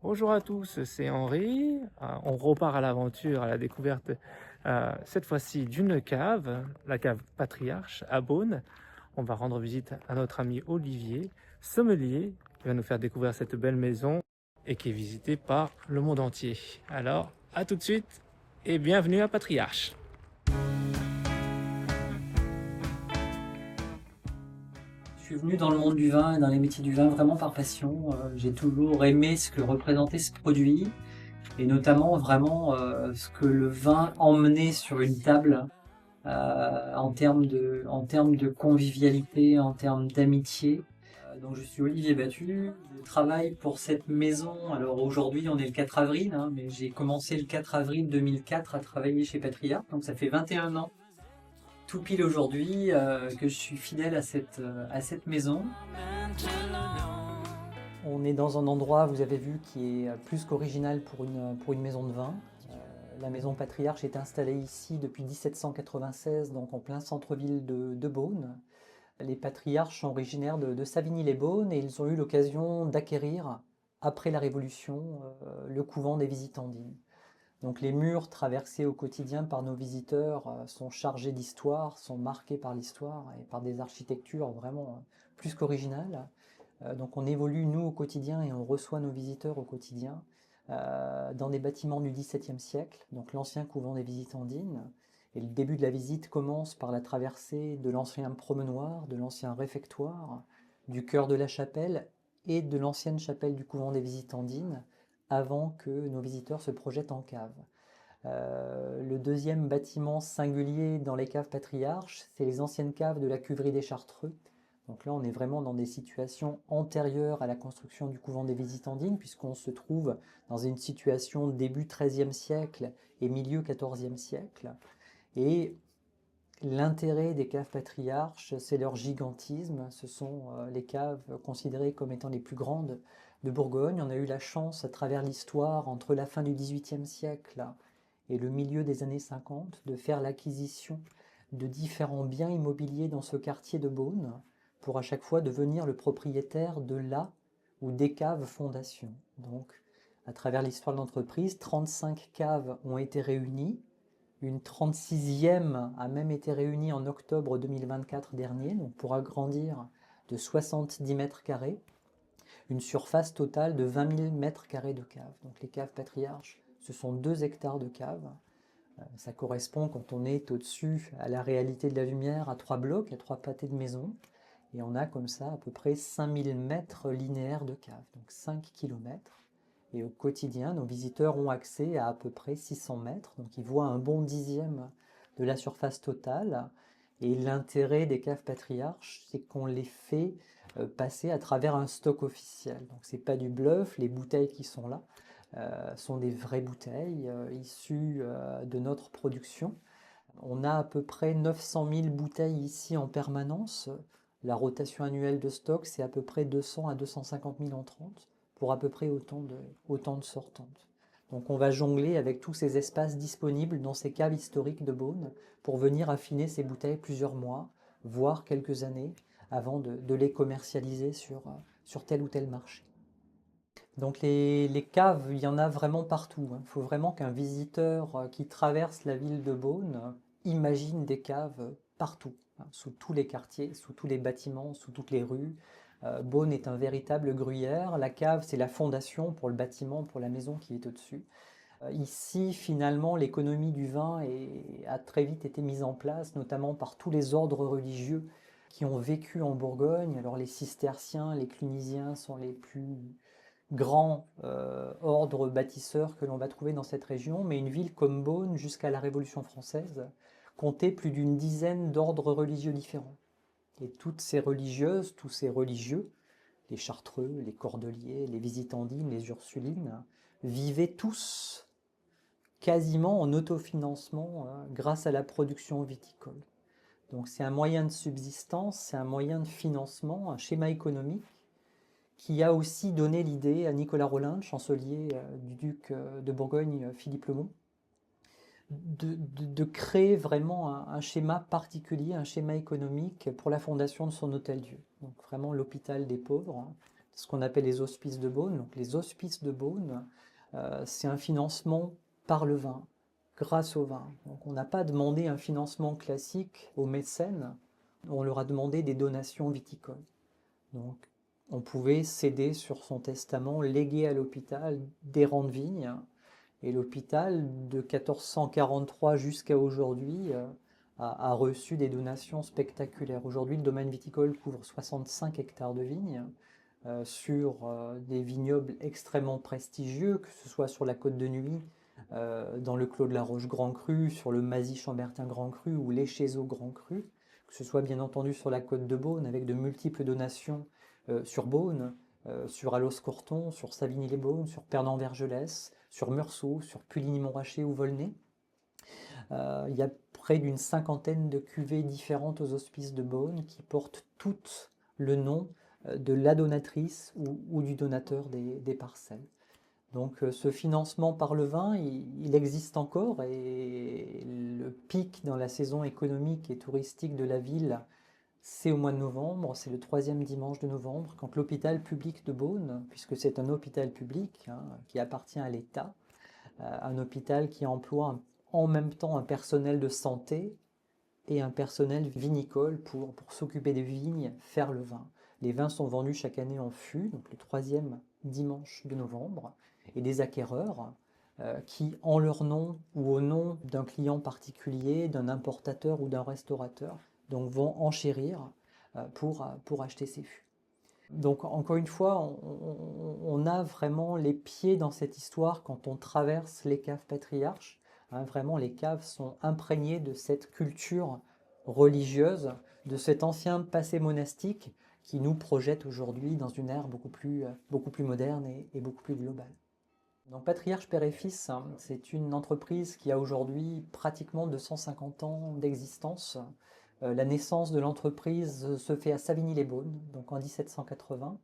Bonjour à tous, c'est Henri. On repart à l'aventure, à la découverte, cette fois-ci d'une cave, la cave Patriarche à Beaune. On va rendre visite à notre ami Olivier, sommelier, qui va nous faire découvrir cette belle maison et qui est visitée par le monde entier. Alors, à tout de suite et bienvenue à Patriarche. Je suis venu dans le monde du vin et dans les métiers du vin vraiment par passion. J'ai toujours aimé ce que représentait ce produit et notamment vraiment ce que le vin emmenait sur une table en termes de convivialité, en termes d'amitié. Donc je suis Olivier Battu, je travaille pour cette maison. Alors aujourd'hui on est le 4 avril, hein, mais j'ai commencé le 4 avril 2004 à travailler chez Patriarche, donc ça fait 21 ans tout pile aujourd'hui que je suis fidèle à cette maison. On est dans un endroit, vous avez vu, qui est plus qu'original pour une maison de vin. La maison Patriarche est installée ici depuis 1796, donc en plein centre-ville de Beaune. Les patriarches sont originaires de Savigny-les-Beaunes et ils ont eu l'occasion d'acquérir, après la Révolution, le couvent des Visitandines. Donc les murs traversés au quotidien par nos visiteurs sont chargés d'histoire, sont marqués par l'histoire et par des architectures vraiment plus qu'originales. Donc on évolue nous au quotidien et on reçoit nos visiteurs au quotidien dans des bâtiments du XVIIe siècle, donc l'ancien couvent des Visitandines. Et le début de la visite commence par la traversée de l'ancien promenoir, de l'ancien réfectoire, du chœur de la chapelle et de l'ancienne chapelle du couvent des Visitandines, avant que nos visiteurs se projettent en cave. Le deuxième bâtiment singulier dans les caves patriarches, c'est les anciennes caves de la cuverie des Chartreux. Donc là, on est vraiment dans des situations antérieures à la construction du couvent des Visitandines, puisqu'on se trouve dans une situation début XIIIe siècle et milieu XIVe siècle. Et l'intérêt des caves patriarches, c'est leur gigantisme. Ce sont les caves considérées comme étant les plus grandes de Bourgogne. On a eu la chance, à travers l'histoire, entre la fin du XVIIIe siècle et le milieu des années 50, de faire l'acquisition de différents biens immobiliers dans ce quartier de Beaune, pour à chaque fois devenir le propriétaire de la ou des caves fondations. Donc, à travers l'histoire de l'entreprise, 35 caves ont été réunies. Une 36e a même été réunie en octobre 2024 dernier, donc pour agrandir de 70 mètres carrés, une surface totale de 20 000 mètres carrés de caves. Donc les caves patriarches, ce sont 2 hectares de caves. Ça correspond, quand on est au-dessus, à la réalité de la lumière, à 3 blocs, à 3 pâtés de maison. Et on a comme ça à peu près 5000 mètres linéaires de caves, donc 5 kilomètres. Et au quotidien, nos visiteurs ont accès à peu près 600 mètres, donc ils voient un bon dixième de la surface totale. Et l'intérêt des caves patriarches, c'est qu'on les fait passer à travers un stock officiel. Donc c'est pas du bluff, les bouteilles qui sont là sont des vraies bouteilles issues de notre production. On a à peu près 900 000 bouteilles ici en permanence. La rotation annuelle de stock, c'est à peu près 200 à 250 000 entrantes pour à peu près autant de sortantes. Donc on va jongler avec tous ces espaces disponibles dans ces caves historiques de Beaune pour venir affiner ces bouteilles plusieurs mois, voire quelques années, avant de les commercialiser sur tel ou tel marché. Donc les caves, il y en a vraiment partout, hein. Il faut vraiment qu'un visiteur qui traverse la ville de Beaune imagine des caves partout, hein, sous tous les quartiers, sous tous les bâtiments, sous toutes les rues. Beaune est un véritable gruyère. La cave, c'est la fondation pour le bâtiment, pour la maison qui est au-dessus. Ici, finalement, l'économie du vin a très vite été mise en place, notamment par tous les ordres religieux qui ont vécu en Bourgogne. Alors les cisterciens, les clunisiens sont les plus grands ordres bâtisseurs que l'on va trouver dans cette région, mais une ville comme Beaune, jusqu'à la Révolution française, comptait plus d'une dizaine d'ordres religieux différents. Et toutes ces religieuses, tous ces religieux, les Chartreux, les Cordeliers, les Visitandines, les Ursulines, vivaient tous quasiment en autofinancement grâce à la production viticole. Donc c'est un moyen de subsistance, c'est un moyen de financement, un schéma économique qui a aussi donné l'idée à Nicolas Rolin, chancelier du duc de Bourgogne Philippe le Bon, de créer vraiment un schéma particulier, un schéma économique pour la fondation de son hôtel-Dieu. Donc vraiment l'hôpital des pauvres, hein, ce qu'on appelle les hospices de Beaune. Donc les hospices de Beaune, c'est un financement par le vin, grâce au vin. Donc on n'a pas demandé un financement classique aux mécènes, on leur a demandé des donations viticoles. Donc on pouvait céder sur son testament, léguer à l'hôpital des rangs de vignes. Et l'hôpital, de 1443 jusqu'à aujourd'hui, a reçu des donations spectaculaires. Aujourd'hui, le domaine viticole couvre 65 hectares de vignes sur des vignobles extrêmement prestigieux, que ce soit sur la Côte de Nuits, dans le Clos de la Roche Grand Cru, sur le Mazy-Chambertin Grand Cru ou l'Échezeaux Grand Cru, que ce soit bien entendu sur la Côte de Beaune, avec de multiples donations sur Beaune, sur Allos-Corton, sur Savigny-les-Beaunes, sur Pernan-Vergelès, sur Meursault, sur Puligny-Montrachet ou Volnay. Il y a près d'une cinquantaine de cuvées différentes aux hospices de Beaune qui portent toutes le nom de la donatrice ou du donateur des parcelles. Donc ce financement par le vin, il existe encore et le pic dans la saison économique et touristique de la ville, c'est au mois de novembre, c'est le 3e dimanche de novembre, quand l'hôpital public de Beaune, puisque c'est un hôpital public qui appartient à l'État, un hôpital qui emploie en même temps un personnel de santé et un personnel vinicole pour s'occuper des vignes, faire le vin. Les vins sont vendus chaque année en fût, donc le 3e dimanche de novembre, et des acquéreurs qui, en leur nom ou au nom d'un client particulier, d'un importateur ou d'un restaurateur, donc vont enchérir pour acheter ces fûts. Donc encore une fois, on a vraiment les pieds dans cette histoire quand on traverse les caves patriarches. Vraiment, les caves sont imprégnées de cette culture religieuse, de cet ancien passé monastique qui nous projette aujourd'hui dans une ère beaucoup plus moderne et beaucoup plus globale. Donc Patriarche Père et Fils, c'est une entreprise qui a aujourd'hui pratiquement 250 ans d'existence. La naissance de l'entreprise se fait à Savigny-les-Beaunes, donc en 1780,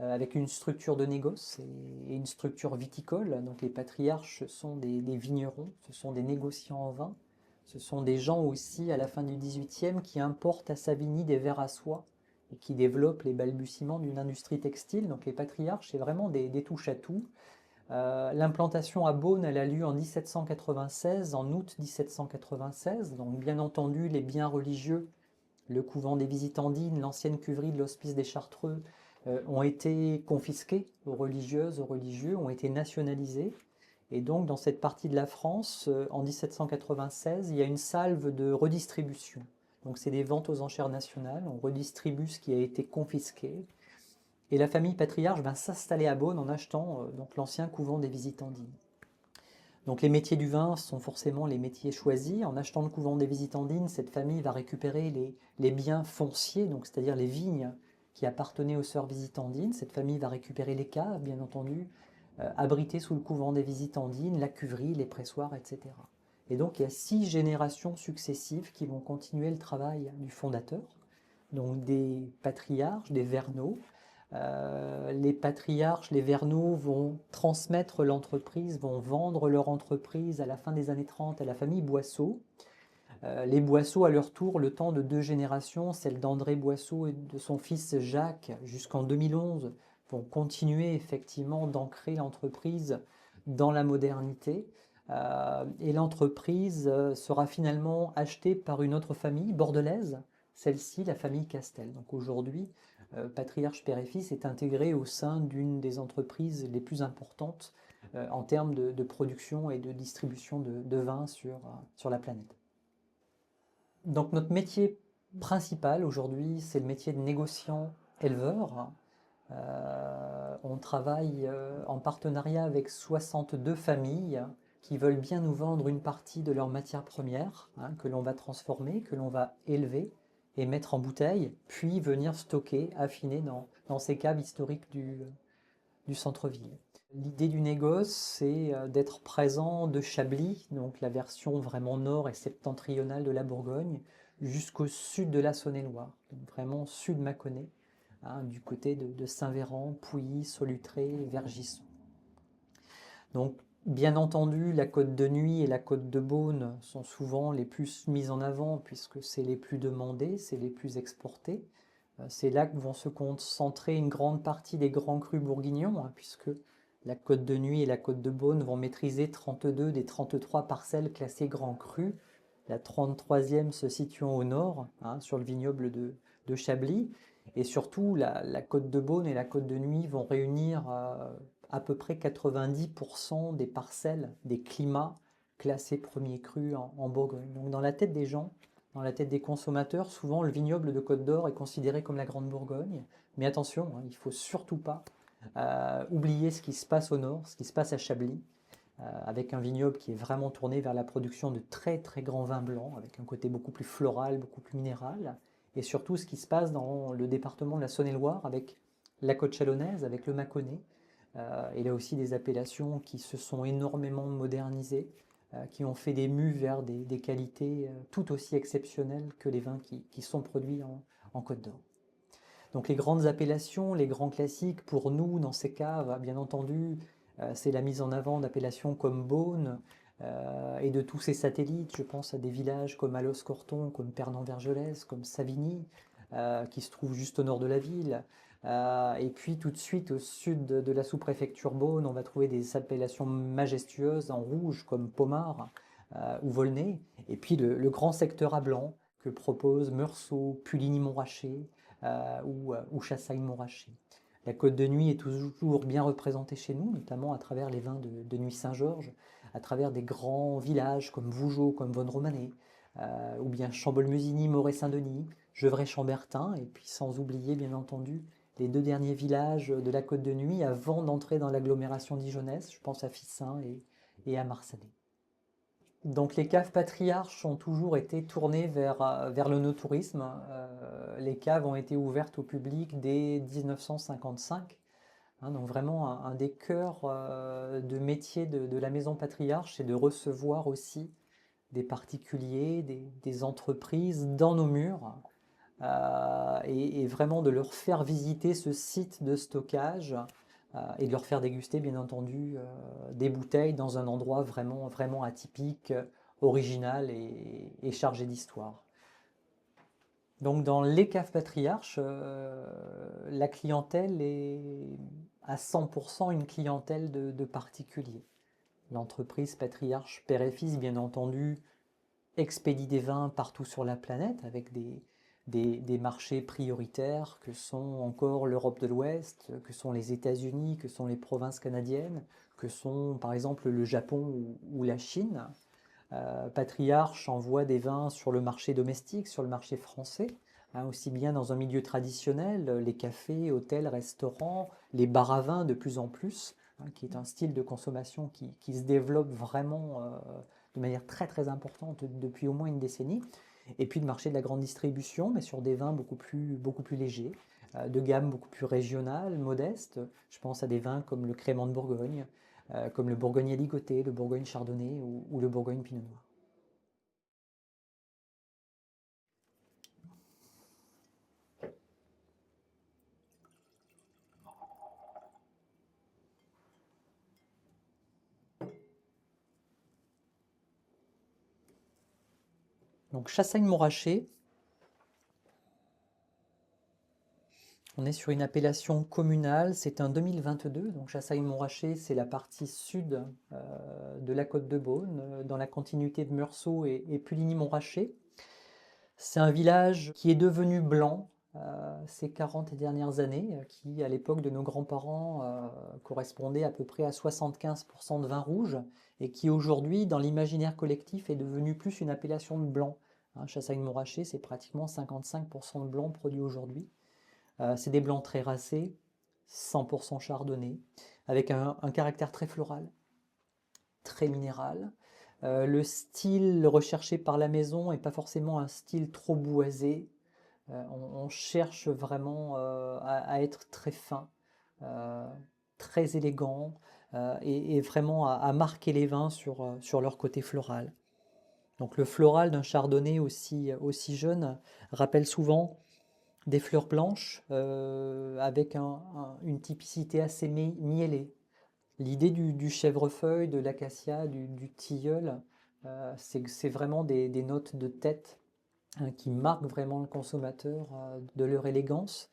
avec une structure de négoce et une structure viticole. Donc les patriarches sont des vignerons, ce sont des négociants en vin, ce sont des gens aussi à la fin du XVIIIe qui importent à Savigny des vers à soie et qui développent les balbutiements d'une industrie textile. Donc les patriarches, c'est vraiment des touche-à-tout. L'implantation à Beaune, elle a lieu en 1796, en août 1796. Donc bien entendu, les biens religieux, le couvent des Visitandines, l'ancienne cuverie de l'hospice des Chartreux, ont été confisqués aux religieuses, aux religieux, ont été nationalisés. Et donc dans cette partie de la France, en 1796, il y a une salve de redistribution. Donc c'est des ventes aux enchères nationales, on redistribue ce qui a été confisqué. Et la famille patriarche va s'installer à Beaune en achetant donc l'ancien couvent des Visitandines. Donc les métiers du vin sont forcément les métiers choisis. En achetant le couvent des Visitandines, cette famille va récupérer les biens fonciers, donc c'est-à-dire les vignes qui appartenaient aux sœurs Visitandines. Cette famille va récupérer les caves, bien entendu, abritées sous le couvent des Visitandines, la cuverie, les pressoirs, etc. Et donc il y a 6 générations successives qui vont continuer le travail du fondateur, donc des patriarches, des Vergnaud. Les patriarches, les Vergnaud vont transmettre l'entreprise, vont vendre leur entreprise à la fin des années 30 à la famille Boisseau. Les Boisseau, à leur tour, le temps de 2 générations, celle d'André Boisseau et de son fils Jacques, jusqu'en 2011, vont continuer effectivement d'ancrer l'entreprise dans la modernité. Et l'entreprise sera finalement achetée par une autre famille bordelaise, celle-ci, la famille Castel. Donc aujourd'hui, Patriarche Père et Fils est intégré au sein d'une des entreprises les plus importantes en termes de production et de distribution de vin sur la planète. Donc notre métier principal aujourd'hui, c'est le métier de négociant éleveur. On travaille en partenariat avec 62 familles qui veulent bien nous vendre une partie de leur matière première, que l'on va transformer, que l'on va élever et mettre en bouteille, puis venir stocker, affiner dans ces caves historiques du centre-ville. L'idée du négoce, c'est d'être présent de Chablis, donc la version vraiment nord et septentrionale de la Bourgogne, jusqu'au sud de la Saône-et-Loire, donc vraiment sud Mâconnais, du côté de Saint-Véran, Pouilly, Solutré, Vergisson. Donc, bien entendu, la côte de Nuits et la côte de Beaune sont souvent les plus mises en avant puisque c'est les plus demandées, c'est les plus exportées. C'est là que vont se concentrer une grande partie des grands crus bourguignons, hein, puisque la Côte de Nuits et la Côte de Beaune vont maîtriser 32 des 33 parcelles classées grands crus. La 33e se situant au nord, hein, sur le vignoble de Chablis. Et surtout, la Côte de Beaune et la Côte de Nuits vont réunir à peu près 90% des parcelles, des climats classés premiers crus en Bourgogne. Donc dans la tête des gens, dans la tête des consommateurs, souvent le vignoble de Côte d'Or est considéré comme la Grande Bourgogne. Mais attention, hein, il ne faut surtout pas oublier ce qui se passe au nord, ce qui se passe à Chablis, avec un vignoble qui est vraiment tourné vers la production de très très grands vins blancs, avec un côté beaucoup plus floral, beaucoup plus minéral, et surtout ce qui se passe dans le département de la Saône-et-Loire, avec la côte chalonnaise, avec le Mâconnais, et là aussi des appellations qui se sont énormément modernisées, qui ont fait des mues vers des qualités tout aussi exceptionnelles que les vins qui sont produits en Côte d'Or. Donc les grandes appellations, les grands classiques, pour nous, dans ces caves, bien entendu, c'est la mise en avant d'appellations comme Beaune et de tous ses satellites. Je pense à des villages comme Allos-Corton, comme Pernan-Vergelès, comme Savigny, qui se trouvent juste au nord de la ville. Et puis tout de suite au sud de la sous-préfecture Beaune, on va trouver des appellations majestueuses en rouge comme Pomard ou Volnay. Et puis le grand secteur à blanc que proposent Meursault, Puligny-Montrachet ou Chassagne-Montrachet. La Côte de Nuits est toujours bien représentée chez nous, notamment à travers les vins de Nuits Saint-Georges, à travers des grands villages comme Vougeot, comme Vonne-Romanée, ou bien Chambol-Musigny, Moret-Saint-Denis, Gevrey-Chambertin, et puis sans oublier bien entendu les deux derniers villages de la Côte de Nuits avant d'entrer dans l'agglomération dijonnaise, je pense à Fissin et à Marsanais. Donc les caves patriarches ont toujours été tournées vers le no-tourisme. Les caves ont été ouvertes au public dès 1955. Hein, donc vraiment un des cœurs de métier de la maison patriarche, c'est de recevoir aussi des particuliers, des entreprises dans nos murs et vraiment de leur faire visiter ce site de stockage et de leur faire déguster, bien entendu, des bouteilles dans un endroit vraiment, vraiment atypique, original et chargé d'histoire. Donc dans les caves patriarches, la clientèle est à 100% une clientèle de particuliers. L'entreprise patriarche père et fils, bien entendu, expédie des vins partout sur la planète avec des marchés prioritaires que sont encore l'Europe de l'Ouest, que sont les États-Unis, que sont les provinces canadiennes, que sont par exemple le Japon ou la Chine. Patriarche envoie des vins sur le marché domestique, sur le marché français, hein, aussi bien dans un milieu traditionnel, les cafés, hôtels, restaurants, les bars à vin de plus en plus, hein, qui est un style de consommation qui se développe vraiment de manière très très importante depuis au moins une décennie. Et puis le marché de la grande distribution, mais sur des vins beaucoup plus légers, de gamme beaucoup plus régionale, modeste. Je pense à des vins comme le Crémant de Bourgogne, comme le Bourgogne ligoté, le Bourgogne chardonnay ou le Bourgogne pinot noir. Donc Chassagne-Montrachet, on est sur une appellation communale, c'est un 2022, donc Chassagne-Montrachet c'est la partie sud de la côte de Beaune, dans la continuité de Meursault et Puligny-Montrachet. C'est un village qui est devenu blanc ces 40 dernières années, qui à l'époque de nos grands-parents correspondait à peu près à 75% de vin rouge, et qui aujourd'hui dans l'imaginaire collectif est devenu plus une appellation de blanc. Hein, Chassagne-Montrachet c'est pratiquement 55% de blanc produit aujourd'hui. C'est des blancs très racés, 100% chardonnay, avec un caractère très floral, très minéral. Le style recherché par la maison n'est pas forcément un style trop boisé. On cherche vraiment à être très fin, très élégant, et vraiment à marquer les vins sur leur côté floral. Donc le floral d'un chardonnay aussi jeune rappelle souvent des fleurs blanches avec une typicité assez miellée. L'idée du chèvrefeuille, de l'acacia, du tilleul, c'est vraiment des notes de tête hein, qui marquent vraiment le consommateur de leur élégance.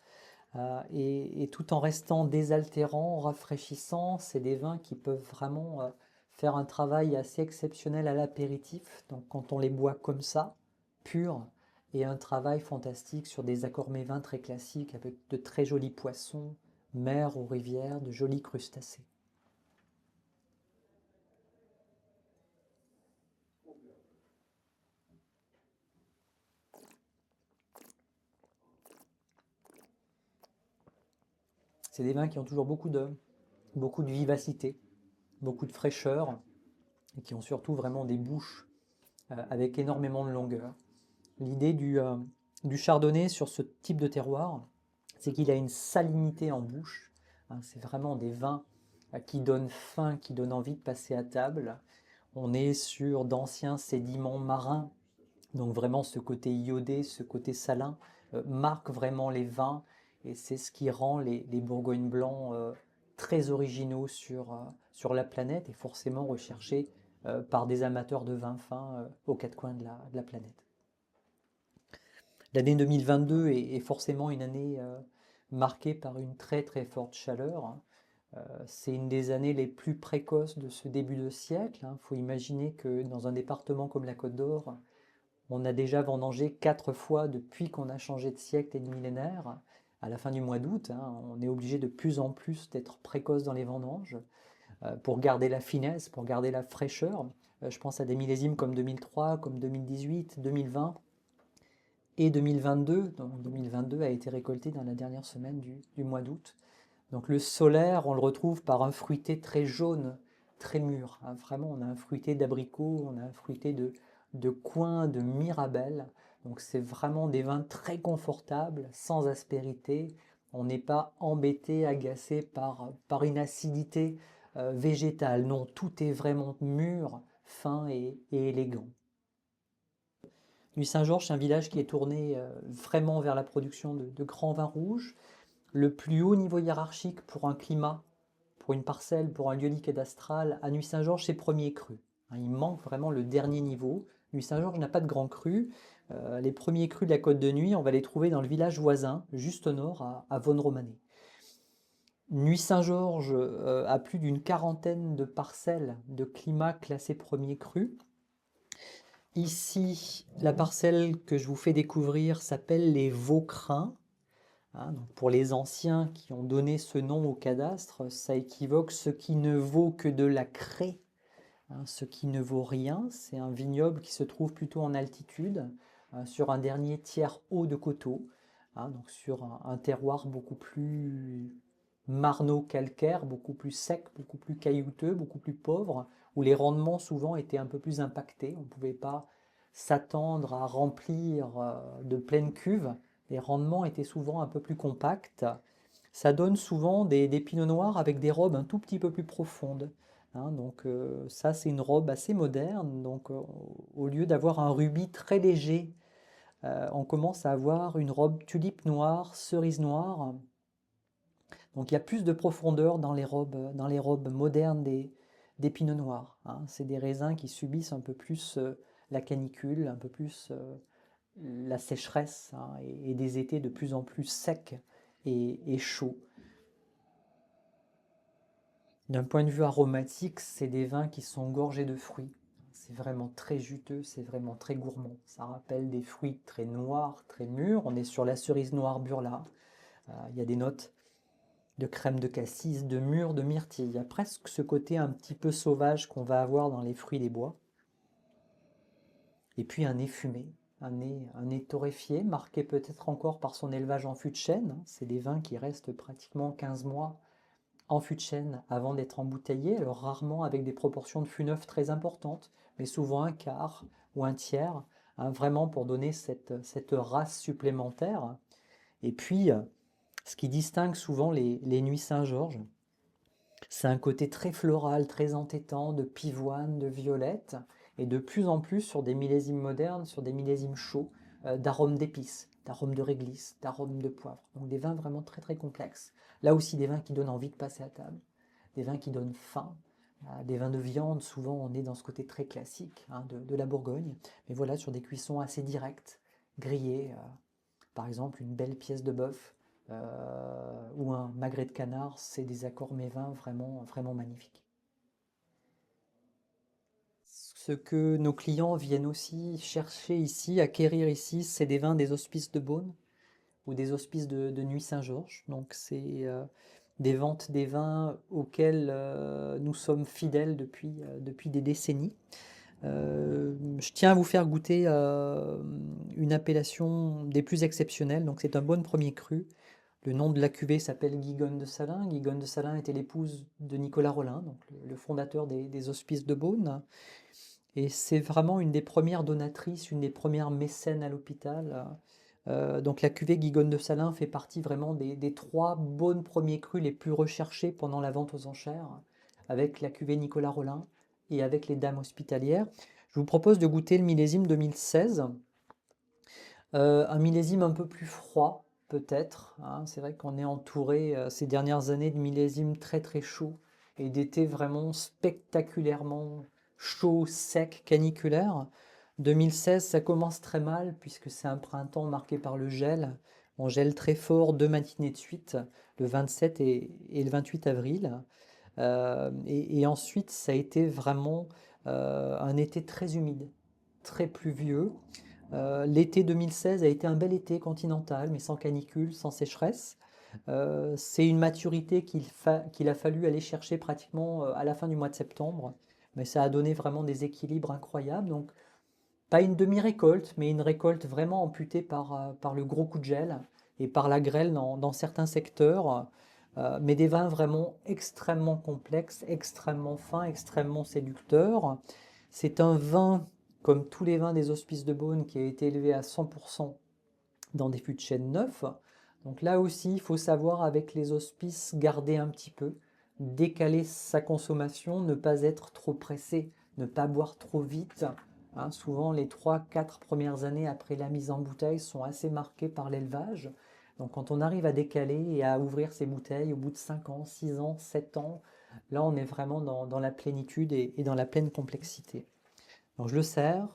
Et tout en restant désaltérants, rafraîchissants, c'est des vins qui peuvent vraiment faire un travail assez exceptionnel à l'apéritif. Donc quand on les boit comme ça, purs, et un travail fantastique sur des accords mévins très classiques avec de très jolis poissons, mer ou rivière, de jolis crustacés. C'est des vins qui ont toujours beaucoup de vivacité, beaucoup de fraîcheur, et qui ont surtout vraiment des bouches avec énormément de longueur. L'idée du chardonnay sur ce type de terroir, c'est qu'il a une salinité en bouche. Hein, c'est vraiment des vins qui donnent faim, qui donnent envie de passer à table. On est sur d'anciens sédiments marins, donc vraiment ce côté iodé, ce côté salin marque vraiment les vins, et c'est ce qui rend les Bourgognes blancs très originaux sur la planète et forcément recherchés par des amateurs de vin fin aux quatre coins de la planète. L'année 2022 est forcément une année marquée par une très très forte chaleur, hein. C'est une des années les plus précoces de ce début de siècle. Il faut imaginer que dans un département comme la Côte d'Or, on a déjà vendangé 4 fois depuis qu'on a changé de siècle et de millénaire. À la fin du mois d'août, hein, on est obligé de plus en plus d'être précoce dans les vendanges pour garder la finesse, pour garder la fraîcheur. Je pense à des millésimes comme 2003, comme 2018, 2020 et 2022. Donc 2022 a été récolté dans la dernière semaine du mois d'août. Donc le solaire, on le retrouve par un fruité très jaune, très mûr, hein. Vraiment, on a un fruité d'abricot, on a un fruité de coin, de mirabelle. Donc c'est vraiment des vins très confortables, sans aspérité. On n'est pas embêté, agacé par une acidité végétale. Non, tout est vraiment mûr, fin et élégant. Nuit-Saint-Georges, c'est un village qui est tourné vraiment vers la production de grands vins rouges. Le plus haut niveau hiérarchique pour un climat, pour une parcelle, pour un lieu-dit cadastral, à Nuit-Saint-Georges, c'est premier cru. Hein, il manque vraiment le dernier niveau. Nuit-Saint-Georges n'a pas de grand cru. Les premiers crus de la Côte de Nuit, on va les trouver dans le village voisin, juste au nord, à Vaune-Romanée. Nuit-Saint-Georges a plus d'une quarantaine de parcelles de climat classé premier cru. Ici, la parcelle que je vous fais découvrir s'appelle les Vaucrins. Hein, donc pour les anciens qui ont donné ce nom au cadastre, ça équivoque ce qui ne vaut que de la craie, hein, ce qui ne vaut rien. C'est un vignoble qui se trouve plutôt en altitude, sur un dernier tiers haut de coteau, hein, donc sur un terroir beaucoup plus marno-calcaire, beaucoup plus sec, beaucoup plus caillouteux, beaucoup plus pauvre, où les rendements souvent étaient un peu plus impactés. On ne pouvait pas s'attendre à remplir de pleines cuves. Les rendements étaient souvent un peu plus compacts. Ça donne souvent des pinots noirs avec des robes un tout petit peu plus profondes, hein. Donc ça, c'est une robe assez moderne. Donc au lieu d'avoir un rubis très léger, on commence à avoir une robe tulipe noire, cerise noire. Donc il y a plus de profondeur dans les robes modernes des pinots noirs, hein. C'est des raisins qui subissent un peu plus la canicule, un peu plus la sécheresse, hein, et des étés de plus en plus secs et chauds. D'un point de vue aromatique, c'est des vins qui sont gorgés de fruits. C'est vraiment très juteux, c'est vraiment très gourmand. Ça rappelle des fruits très noirs, très mûrs. On est sur la cerise noire burla. Il y a des notes de crème de cassis, de mûre, de myrtille. Il y a presque ce côté un petit peu sauvage qu'on va avoir dans les fruits des bois. Et puis un nez fumé, un nez torréfié, marqué peut-être encore par son élevage en fût de chêne. C'est des vins qui restent pratiquement 15 mois en fût de chêne avant d'être embouteillés, alors rarement avec des proportions de fût neuf très importantes, mais souvent un quart ou un tiers, hein, vraiment pour donner cette race supplémentaire. Et puis, ce qui distingue souvent les nuits Saint-Georges, c'est un côté très floral, très entêtant, de pivoine, de violette, et de plus en plus sur des millésimes modernes, sur des millésimes chauds, d'arômes d'épices, d'arômes de réglisse, d'arômes de poivre. Donc des vins vraiment très très complexes. Là aussi des vins qui donnent envie de passer à table, des vins qui donnent faim, des vins de viande, souvent on est dans ce côté très classique, hein, de la Bourgogne, mais voilà sur des cuissons assez directes grillé, par exemple une belle pièce de bœuf ou un magret de canard, c'est des accords mets-vins vraiment, vraiment magnifiques. Ce que nos clients viennent aussi chercher ici, acquérir ici, c'est des vins des hospices de Beaune ou des hospices de Nuit-Saint-Georges. Donc c'est des ventes des vins auxquels nous sommes fidèles depuis des décennies. Je tiens à vous faire goûter une appellation des plus exceptionnelles. Donc c'est un Beaune premier cru. Le nom de la cuvée s'appelle Guigonne de Salins. Guigonne de Salins était l'épouse de Nicolas Rollin, donc le fondateur des hospices de Beaune. Et c'est vraiment une des premières donatrices, une des premières mécènes à l'hôpital. Donc la cuvée Guigonne de Salins fait partie vraiment des trois Beaune premiers crus les plus recherchés pendant la vente aux enchères, avec la cuvée Nicolas Rollin et avec les dames hospitalières. Je vous propose de goûter le millésime 2016, un millésime un peu plus froid peut-être, hein. C'est vrai qu'on est entouré ces dernières années de millésimes très très chauds et d'étés vraiment spectaculairement chaud, sec, caniculaire. 2016, ça commence très mal puisque c'est un printemps marqué par le gel. On gèle très fort 2 matinées de suite, le 27 et le 28 avril. Et ensuite, ça a été vraiment un été très humide, très pluvieux. L'été 2016 a été un bel été continental, mais sans canicule, sans sécheresse. C'est une maturité qu'il a fallu aller chercher pratiquement à la fin du mois de septembre, mais ça a donné vraiment des équilibres incroyables. Donc, pas une demi-récolte, mais une récolte vraiment amputée par le gros coup de gel et par la grêle dans certains secteurs. Mais des vins vraiment extrêmement complexes, extrêmement fins, extrêmement séducteurs. C'est un vin, comme tous les vins des hospices de Beaune, qui a été élevé à 100% dans des fûts de chêne neufs. Donc là aussi, il faut savoir avec les hospices garder un petit peu, décaler sa consommation, ne pas être trop pressé, ne pas boire trop vite. Hein, souvent, les 3-4 premières années après la mise en bouteille sont assez marquées par l'élevage. Donc quand on arrive à décaler et à ouvrir ses bouteilles au bout de 5 ans, 6 ans, 7 ans, là on est vraiment dans la plénitude et dans la pleine complexité. Donc je le sers.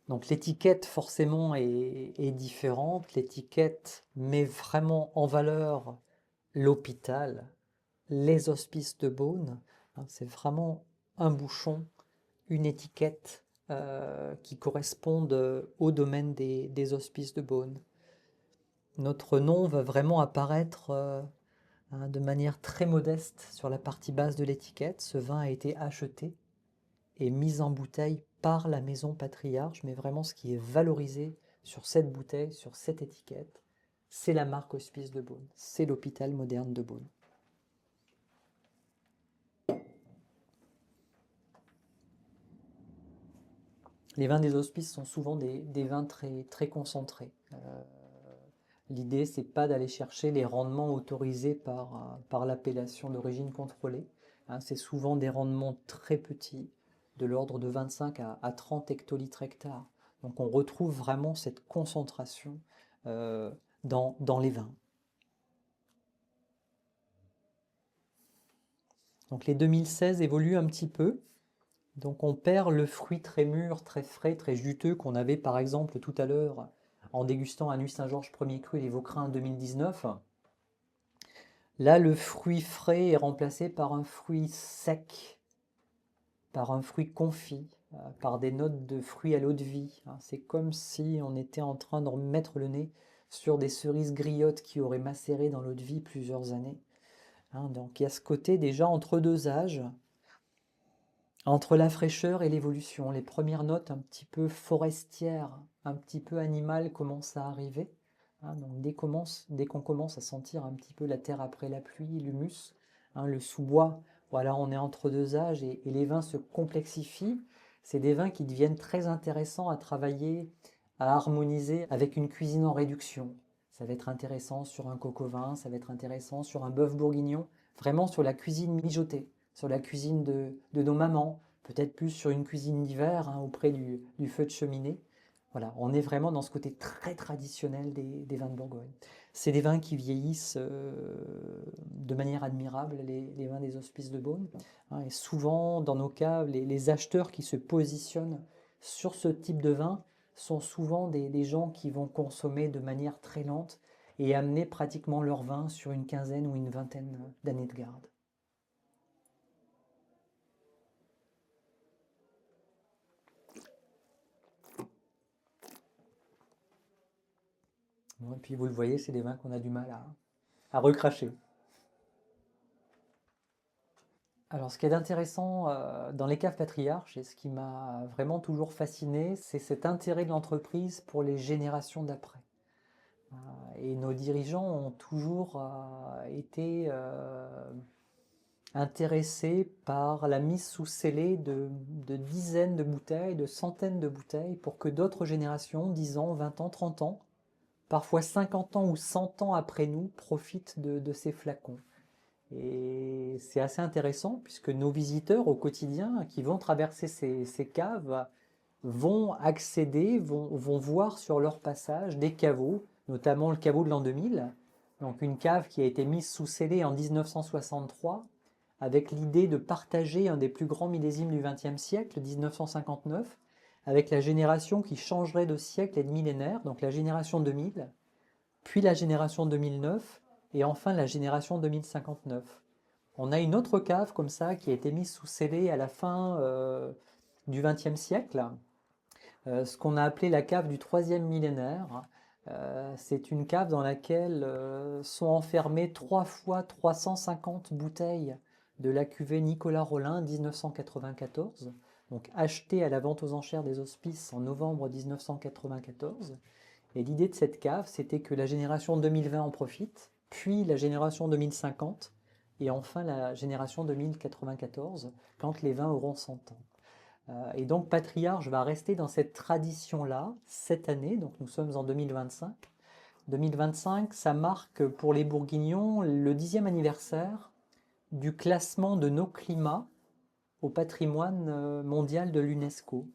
Donc l'étiquette forcément est différente. L'étiquette met vraiment en valeur l'hôpital, les hospices de Beaune. Hein, c'est vraiment un bouchon, une étiquette qui correspondent au domaine des hospices de Beaune. Notre nom va vraiment apparaître hein, de manière très modeste sur la partie basse de l'étiquette. Ce vin a été acheté et mis en bouteille par la maison patriarche, mais vraiment ce qui est valorisé sur cette bouteille, sur cette étiquette, c'est la marque Hospice de Beaune, c'est l'hôpital moderne de Beaune. Les vins des hospices sont souvent des vins très, très concentrés. L'idée, c'est pas d'aller chercher les rendements autorisés par l'appellation d'origine contrôlée. Hein, c'est souvent des rendements très petits, de l'ordre de 25 à 30 hectolitres hectares. Donc on retrouve vraiment cette concentration dans les vins. Donc les 2016 évoluent un petit peu. Donc on perd le fruit très mûr, très frais, très juteux qu'on avait par exemple tout à l'heure en dégustant à Nuit-Saint-Georges premier cru et les Vaucrins 2019. Là, le fruit frais est remplacé par un fruit sec, par un fruit confit, par des notes de fruits à l'eau de vie. C'est comme si on était en train de mettre le nez sur des cerises griottes qui auraient macéré dans l'eau de vie plusieurs années. Donc il y a ce côté déjà entre deux âges, entre la fraîcheur et l'évolution. Les premières notes un petit peu forestières, un petit peu animales commencent à arriver. Donc dès qu'on commence à sentir un petit peu la terre après la pluie, l'humus, le sous-bois, voilà, on est entre deux âges et les vins se complexifient. C'est des vins qui deviennent très intéressants à travailler, à harmoniser avec une cuisine en réduction. Ça va être intéressant sur un coq au vin, ça va être intéressant sur un bœuf bourguignon, vraiment sur la cuisine mijotée, sur la cuisine de nos mamans, peut-être plus sur une cuisine d'hiver auprès du feu de cheminée. Voilà, on est vraiment dans ce côté très traditionnel des vins de Bourgogne. C'est des vins qui vieillissent de manière admirable, les vins des hospices de Beaune, hein. Et souvent, dans nos caves, les acheteurs qui se positionnent sur ce type de vin sont souvent des gens qui vont consommer de manière très lente et amener pratiquement leur vin sur une quinzaine ou une vingtaine d'années de garde. Bon, et puis vous le voyez, c'est des vins qu'on a du mal à recracher. Alors, ce qui est intéressant dans les caves patriarches, et ce qui m'a vraiment toujours fasciné, c'est cet intérêt de l'entreprise pour les générations d'après. Euh, et nos dirigeants ont toujours été intéressés par la mise sous scellé de dizaines de bouteilles, de centaines de bouteilles, pour que d'autres générations, 10 ans, 20 ans, 30 ans, parfois 50 ans ou 100 ans après nous, profitent de ces flacons. Et c'est assez intéressant puisque nos visiteurs au quotidien qui vont traverser ces caves vont accéder, vont voir sur leur passage des caveaux, notamment le caveau de l'an 2000, donc une cave qui a été mise sous scellé en 1963 avec l'idée de partager un des plus grands millésimes du XXe siècle, 1959, avec la génération qui changerait de siècle et de millénaire, donc la génération 2000, puis la génération 2009 et enfin la génération 2059. On a une autre cave comme ça qui a été mise sous scellé à la fin du XXe siècle, ce qu'on a appelé la cave du troisième millénaire. C'est une cave dans laquelle sont enfermées 3 fois 350 bouteilles de la cuvée Nicolas Rolin 1994, donc achetée à la vente aux enchères des Hospices en novembre 1994. Et l'idée de cette cave, c'était que la génération 2020 en profite, puis la génération 2050, et enfin la génération 2094, quand les vins auront 100 ans. Et donc Patriarche va rester dans cette tradition-là cette année, donc nous sommes en 2025. 2025, ça marque pour les Bourguignons le 10e anniversaire du classement de nos climats au patrimoine mondial de l'UNESCO.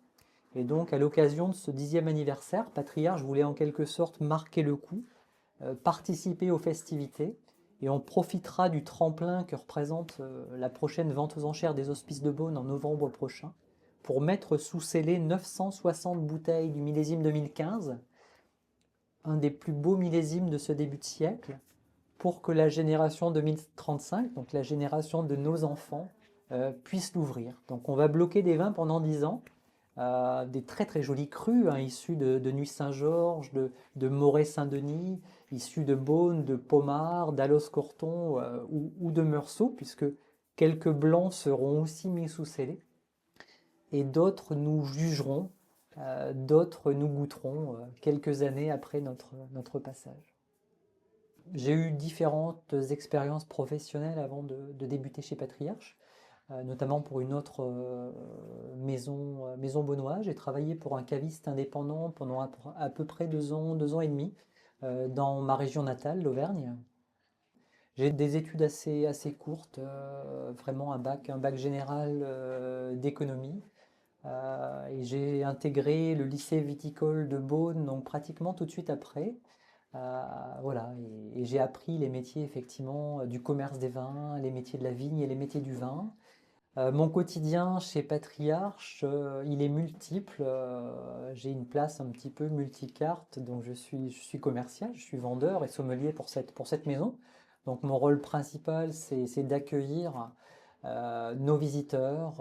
Et donc, à l'occasion de ce 10e anniversaire, Patriarche voulait en quelque sorte marquer le coup, participer aux festivités, et on profitera du tremplin que représente la prochaine vente aux enchères des Hospices de Beaune en novembre prochain, pour mettre sous scellé 960 bouteilles du millésime 2015, un des plus beaux millésimes de ce début de siècle, pour que la génération 2035, donc la génération de nos enfants, puisse l'ouvrir. Donc on va bloquer des vins pendant 10 ans, des très très jolis crus, hein, issus de Nuit Saint-Georges, de Moret-Saint-Denis, issus de Beaune, de Pommard, d'Allos-Corton ou de Meursault, puisque quelques blancs seront aussi mis sous scellé. Et d'autres nous jugeront, d'autres nous goûteront quelques années après notre passage. J'ai eu différentes expériences professionnelles avant de débuter chez Patriarche, notamment pour une autre maison beaunoise. J'ai travaillé pour un caviste indépendant pendant à peu près 2 ans et demi dans ma région natale, l'Auvergne. J'ai des études assez courtes, vraiment un bac général d'économie. Et j'ai intégré le lycée viticole de Beaune, donc pratiquement tout de suite après. Voilà, et j'ai appris les métiers effectivement du commerce des vins, les métiers de la vigne et les métiers du vin. Mon quotidien chez Patriarche, il est multiple. J'ai une place un petit peu multicarte, donc je suis commercial, je suis vendeur et sommelier pour cette maison. Donc mon rôle principal, c'est d'accueillir nos visiteurs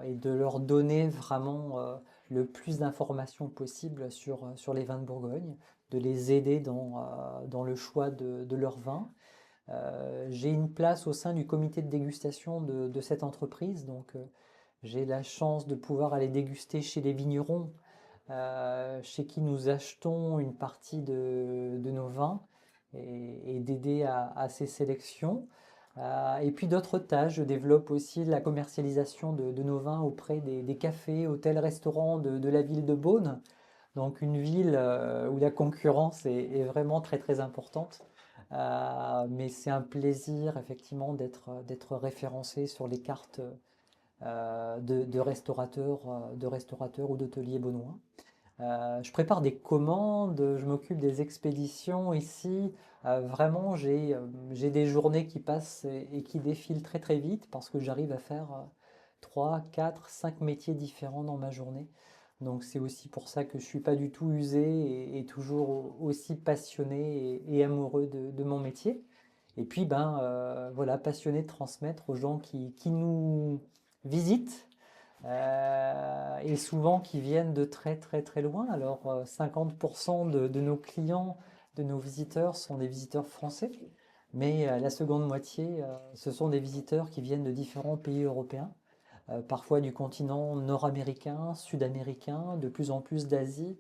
et de leur donner vraiment le plus d'informations possible sur les vins de Bourgogne, de les aider dans le choix de leurs vins. J'ai une place au sein du comité de dégustation de cette entreprise, donc j'ai la chance de pouvoir aller déguster chez les vignerons, chez qui nous achetons une partie de nos vins et d'aider à ces sélections. Et puis d'autres tâches, je développe aussi la commercialisation de nos vins auprès des cafés, hôtels, restaurants de la ville de Beaune, donc une ville où la concurrence est vraiment très très importante. Mais c'est un plaisir effectivement d'être référencé sur les cartes de restaurateurs ou d'hôteliers beaunois. Je prépare des commandes, je m'occupe des expéditions ici. Vraiment, j'ai des journées qui passent et qui défilent très très vite parce que j'arrive à faire 3, 4, 5 métiers différents dans ma journée. Donc c'est aussi pour ça que je suis pas du tout usé et toujours aussi passionné et amoureux de mon métier. Et puis ben voilà, passionné de transmettre aux gens qui nous visitent et souvent qui viennent de très très très loin. Alors 50% de nos clients, de nos visiteurs sont des visiteurs français, mais la seconde moitié, ce sont des visiteurs qui viennent de différents pays européens, parfois du continent nord-américain, sud-américain, de plus en plus d'Asie.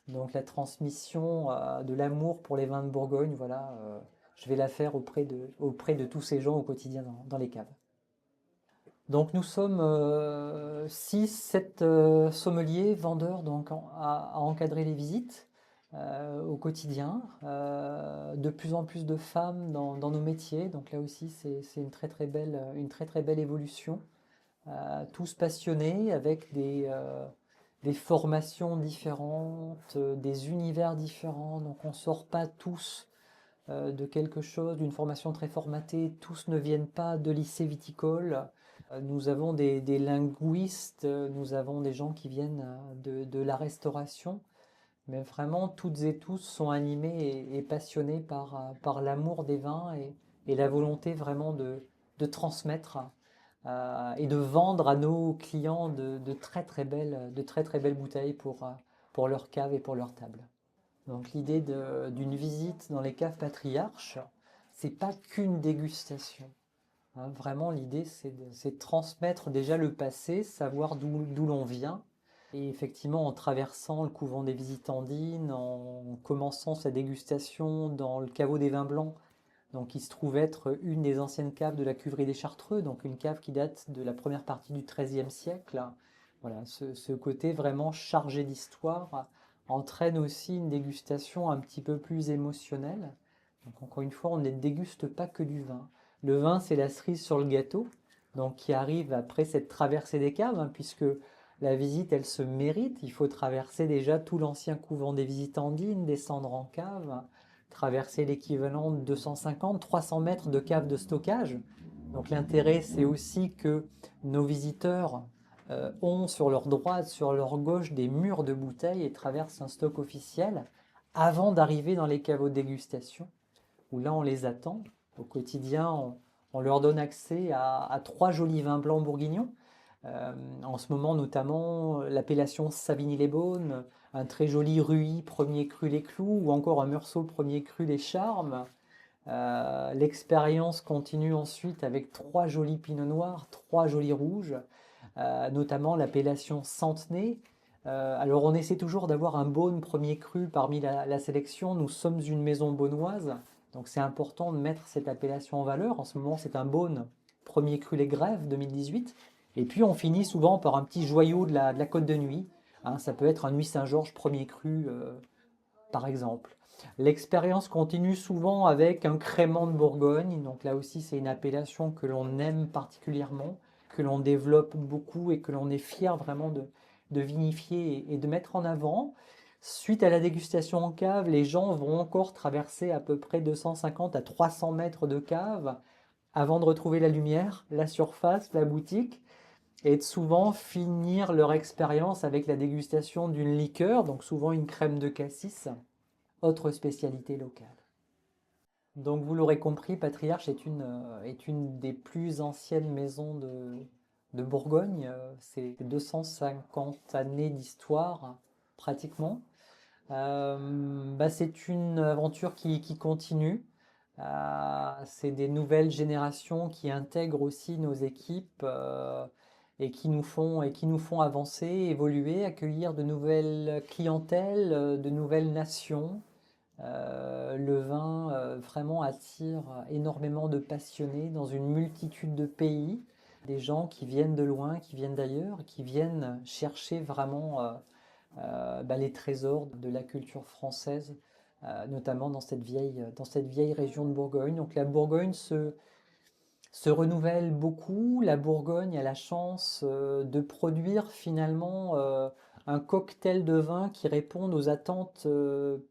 Donc la transmission de l'amour pour les vins de Bourgogne, voilà, je vais la faire auprès de tous ces gens au quotidien dans les caves. Donc nous sommes 6, 7 sommeliers, vendeurs donc, à encadrer les visites au quotidien. De plus en plus de femmes dans nos métiers, donc là aussi c'est une très très belle évolution. Tous passionnés avec des formations différentes, des univers différents, donc on ne sort pas tous de quelque chose, d'une formation très formatée, tous ne viennent pas de lycée viticole. Nous avons des linguistes, nous avons des gens qui viennent de la restauration, mais vraiment toutes et tous sont animés et passionnés par l'amour des vins et la volonté vraiment de transmettre et de vendre à nos clients de très très belles bouteilles pour leur cave et pour leur table. Donc l'idée d'une visite dans les caves patriarches, c'est pas qu'une dégustation, hein. Vraiment l'idée c'est de transmettre déjà le passé, savoir d'où l'on vient. Et effectivement en traversant le couvent des Visitandines, en commençant sa dégustation dans le caveau des vins blancs, donc qui se trouve être une des anciennes caves de la cuverie des Chartreux, donc une cave qui date de la première partie du XIIIe siècle. Voilà, ce côté vraiment chargé d'histoire entraîne aussi une dégustation un petit peu plus émotionnelle. Donc encore une fois, on ne déguste pas que du vin. Le vin, c'est la cerise sur le gâteau, donc qui arrive après cette traversée des caves, hein, puisque la visite, elle se mérite. Il faut traverser déjà tout l'ancien couvent des Visitandines, descendre en cave, traverser l'équivalent de 250, 300 mètres de cave de stockage. Donc l'intérêt, c'est aussi que nos visiteurs ont sur leur droite, sur leur gauche des murs de bouteilles et traversent un stock officiel avant d'arriver dans les caveaux de dégustation, où là on les attend. Au quotidien, on leur donne accès à 3 jolis vins blancs bourguignons. En ce moment notamment l'appellation Savigny-les-Beaunes, un très joli Ruy premier cru les Clous ou encore un Meursault premier cru les Charmes. L'expérience continue ensuite avec 3 jolis Pinots noirs, 3 jolis rouges, notamment l'appellation Centenay. Alors on essaie toujours d'avoir un Beaune premier cru parmi la sélection. Nous sommes une maison beaunoise, donc c'est important de mettre cette appellation en valeur. En ce moment c'est un Beaune premier cru les Grèves 2018. Et puis on finit souvent par un petit joyau de la Côte de Nuit, hein. Ça peut être un Nuit Saint-Georges premier cru par exemple. L'expérience continue souvent avec un crément de Bourgogne. Donc là aussi, c'est une appellation que l'on aime particulièrement, que l'on développe beaucoup et que l'on est fier vraiment de vinifier et de mettre en avant. Suite à la dégustation en cave, les gens vont encore traverser à peu près 250 à 300 mètres de cave avant de retrouver la lumière, la surface, la boutique, et de souvent finir leur expérience avec la dégustation d'une liqueur, donc souvent une crème de cassis, autre spécialité locale. Donc vous l'aurez compris, Patriarche est une des plus anciennes maisons de Bourgogne. C'est 250 années d'histoire, pratiquement. C'est une aventure qui continue. C'est des nouvelles générations qui intègrent aussi nos équipes et qui nous font avancer, évoluer, accueillir de nouvelles clientèles, de nouvelles nations. Le vin vraiment attire énormément de passionnés dans une multitude de pays, des gens qui viennent de loin, qui viennent d'ailleurs, qui viennent chercher vraiment les trésors de la culture française, notamment dans cette vieille région de Bourgogne. Donc la Bourgogne se renouvelle beaucoup. La Bourgogne a la chance de produire finalement un cocktail de vins qui répondent aux attentes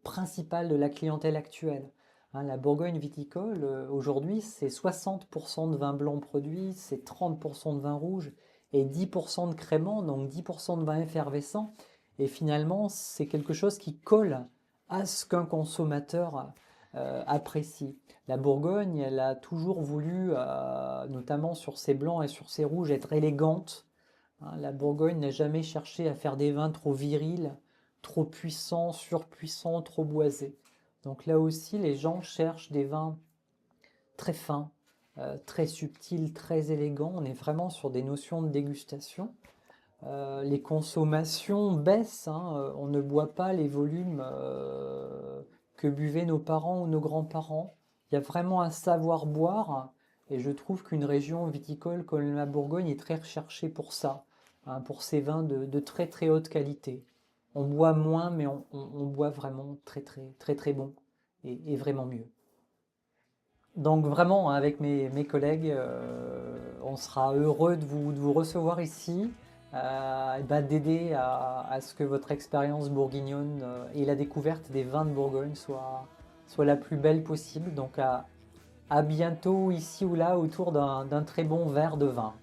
principales de la clientèle actuelle. Hein, la Bourgogne viticole, aujourd'hui, c'est 60% de vin blanc produit, c'est 30% de vin rouge et 10% de crémant, donc 10% de vin effervescent. Et finalement, c'est quelque chose qui colle à ce qu'un consommateur apprécie. La Bourgogne, elle a toujours voulu, notamment sur ses blancs et sur ses rouges, être élégante. Hein, la Bourgogne n'a jamais cherché à faire des vins trop virils, trop puissants, surpuissants, trop boisés. Donc là aussi, les gens cherchent des vins très fins, très subtils, très élégants. On est vraiment sur des notions de dégustation. Les consommations baissent, hein, on ne boit pas les volumes que buvaient nos parents ou nos grands-parents. Il y a vraiment un savoir boire et je trouve qu'une région viticole comme la Bourgogne est très recherchée pour ça, hein, pour ses vins de très très haute qualité. On boit moins mais on boit vraiment très très très très bon et vraiment mieux. Donc vraiment, hein, avec mes collègues, on sera heureux de vous recevoir ici, et ben, d'aider à ce que votre expérience bourguignonne et la découverte des vins de Bourgogne soit la plus belle possible. Donc à bientôt ici ou là autour d'un très bon verre de vin.